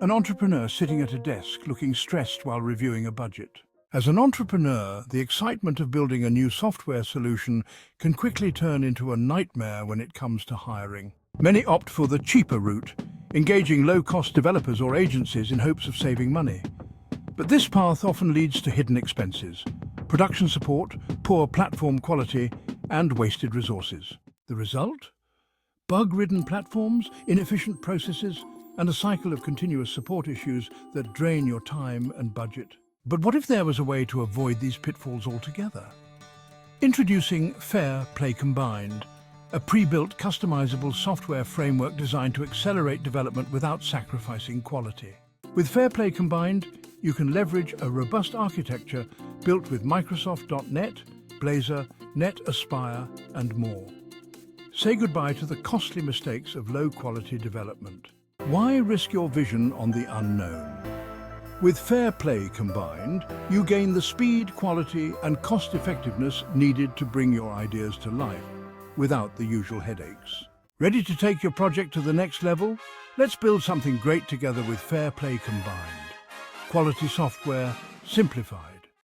An entrepreneur sitting at a desk looking stressed while reviewing a budget. As an entrepreneur, the excitement of building a new software solution can quickly turn into a nightmare when it comes to hiring. Many opt for the cheaper route, engaging low-cost developers or agencies in hopes of saving money. But this path often leads to hidden expenses, production support, poor platform quality, and wasted resources. The result? Bug-ridden platforms, inefficient processes, and a cycle of continuous support issues that drain your time and budget. But what if there was a way to avoid these pitfalls altogether? Introducing FairPlayCombined, a pre-built customizable software framework designed to accelerate development without sacrificing quality. With FairPlayCombined, you can leverage a robust architecture built with Microsoft.NET, Blazor, NetAspire, and more. Say goodbye to the costly mistakes of low-quality development. Why risk your vision on the unknown? With FairPlayCombined, you gain the speed, quality, and cost-effectiveness needed to bring your ideas to life, without the usual headaches. Ready to take your project to the next level? Let's build something great together with FairPlayCombined. Quality software, simplified.